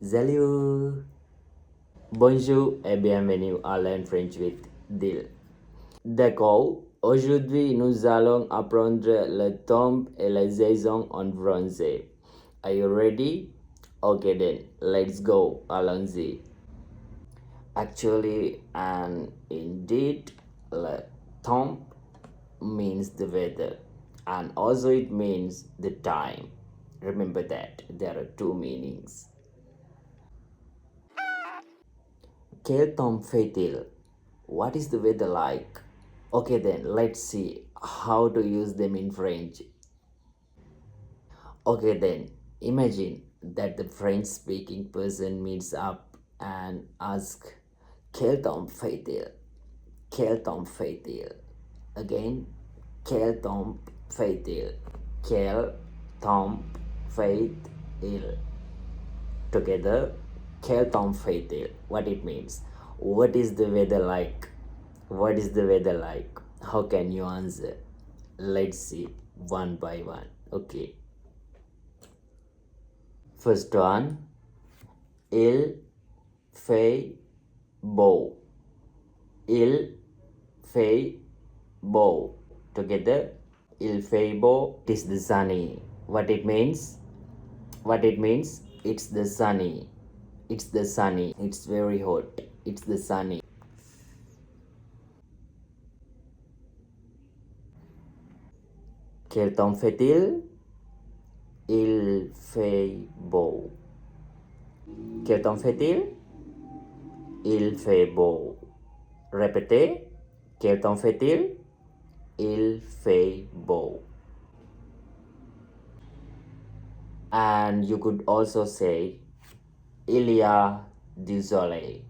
Salut! Bonjour et bienvenue à Learn French with Dil. D'accord, aujourd'hui nous allons apprendre le temps et les saisons en français. Are you ready? Okay then, let's go. Allons-y. Actually and indeed, le temps means the weather and also it means the time. Remember that there are two meanings. Quel temps fait-il? What is the weather like? Okay, then let's see how to use them in French. Okay, then imagine that the French speaking person meets up and asks, Quel temps fait-il? Quel temps fait-il? Again, quel temps fait-il? Quel temps fait-il? Together, quel temps fait-il? What it means? What is the weather like? What is the weather like? How can you answer? Let's see one by one. Okay. First one. Il fait beau. Il fait beau. Together. Il fait beau. It is the sunny. What it means? What it means? It's the sunny. It's the sunny. It's very hot. It's the sunny. Quel temps fait-il? Il fait beau. Quel temps fait-il? Il fait beau. Répétez. Quel temps fait-il? Il fait beau. And you could also say il y a du soleil.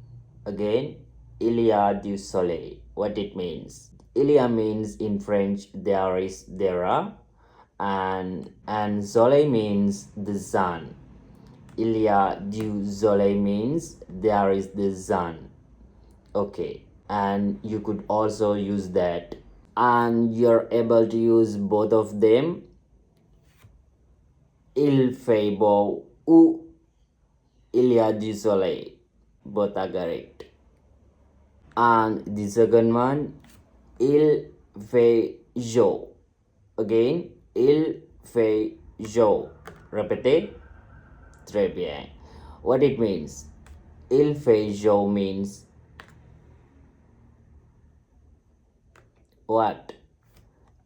Again, il y a du soleil. What it means? Il y a means in French there are, and soleil means the sun. Il y a du soleil means there is the sun. Okay, and you could also use that, and you're able to use both of them. Il fait beau ou il y a du soleil. Both are correct. And the second one, il fait chaud. Again, il fait chaud. Répétez. Très bien. What it means? Il fait chaud means what?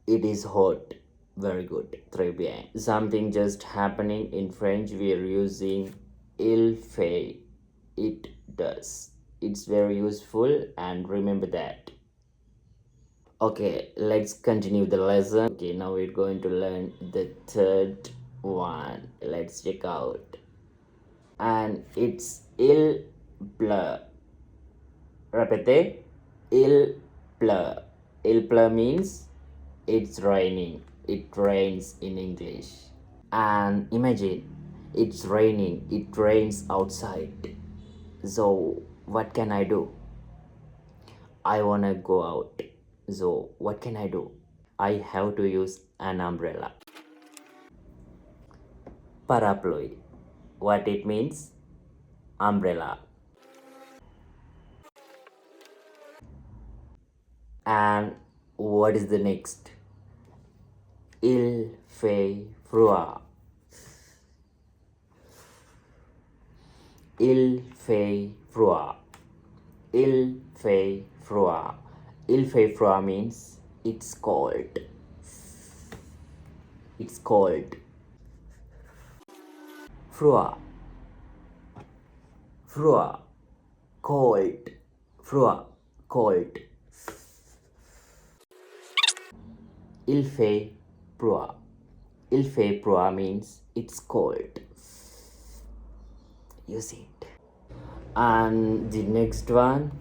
It is hot. Very good. Très bien. Something just happening in French, we are using il fait. It does. It's very useful and remember that. Okay, let's continue the lesson. Okay, now we're going to learn the third one. Let's check out. And it's il pleut. Répétez. Il pleut. Il pleut means it's raining. It rains in English. And imagine it's raining. It rains outside. So what can I do? I wanna go out. So what can I do? I have to use an umbrella. Parapluie. What it means? Umbrella. And what is the next? Il fait froid. Il fait froid. Il fait froid. Il fait froid means it's cold. It's cold. Froid. Froid. Cold. Froid. Cold. Il fait froid. Il fait froid means it's cold. You see it. And the next one,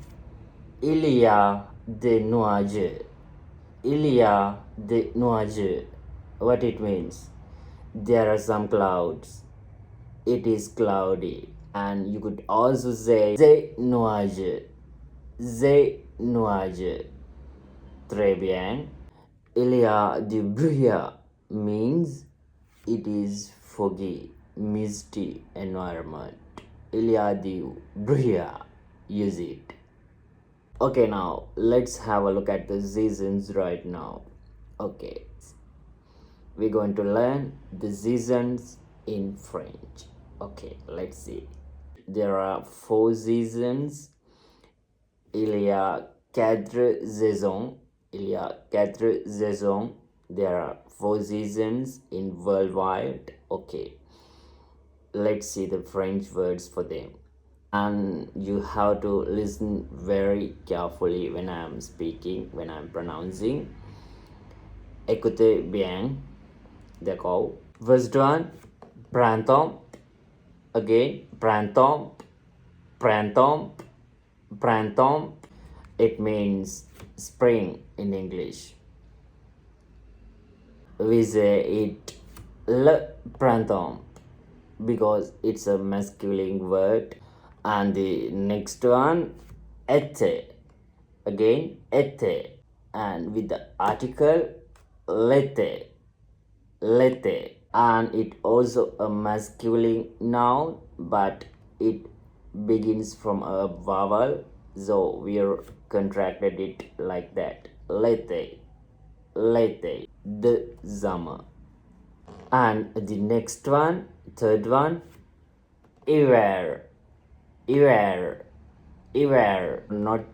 il y a des nuages. Il y a des nuages. What it means? There are some clouds. It is cloudy. And you could also say des nuages. Des nuages. Très bien. Il y a du brouillard means it is foggy, misty environment. il y a du brouillard. Use it. Okay, now let's have a look at the seasons right now. Okay, we're going to learn the seasons in French. Okay, let's see. There are 4 seasons. Il y a 4 saisons. Il y a 4 saisons. There are 4 seasons in worldwide. Okay, let's see the French words for them. And you have to listen very carefully when I'm speaking, when I'm pronouncing. Écoutez bien. D'accord. First one, printemps. Again, printemps, printemps, printemps. It means spring in English. We say it le printemps because it's a masculine word. And the next one, été. Again, été. And with the article l'été, l'été. And it also a masculine noun, but it begins from a vowel, so we are contracted it like that. L'été, l'été, the summer. And the next one, third one, hiver, hiver, hiver. Not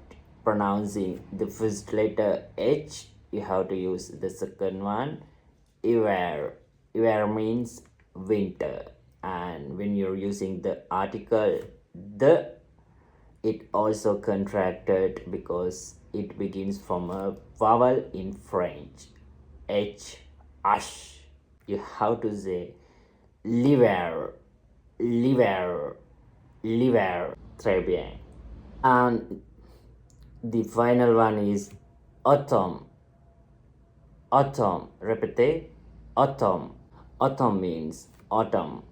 pronouncing the first letter H, you have to use the second one. Hiver. Hiver means winter, and when you're using the article the, it also contracted because it begins from a vowel in French. H, ash. You have to say l'hiver, l'hiver, l'hiver. Très bien. And the final one is autumn. Autumn. Répétez. Autumn. Autumn means autumn.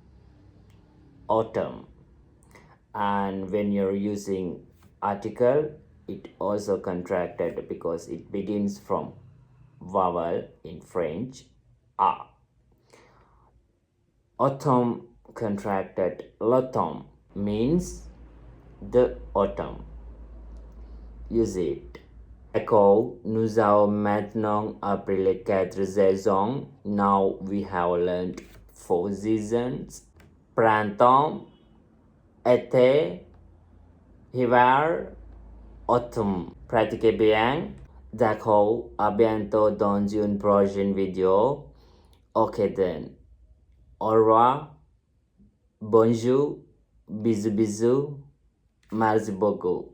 Autumn. And when you're using article, it also contracted because it begins from vowel in French a. Autumn contracted l'automne means the autumn. Use it. D'accord, nous avons maintenant appris les 4 saisons. Now we have learned 4 seasons. Printemps, été, hiver, automne. Pratiquez bien. D'accord, à bientôt dans une prochaine vidéo. Ok then. Au revoir. Bonjour. Bisous bisous. Merci beaucoup.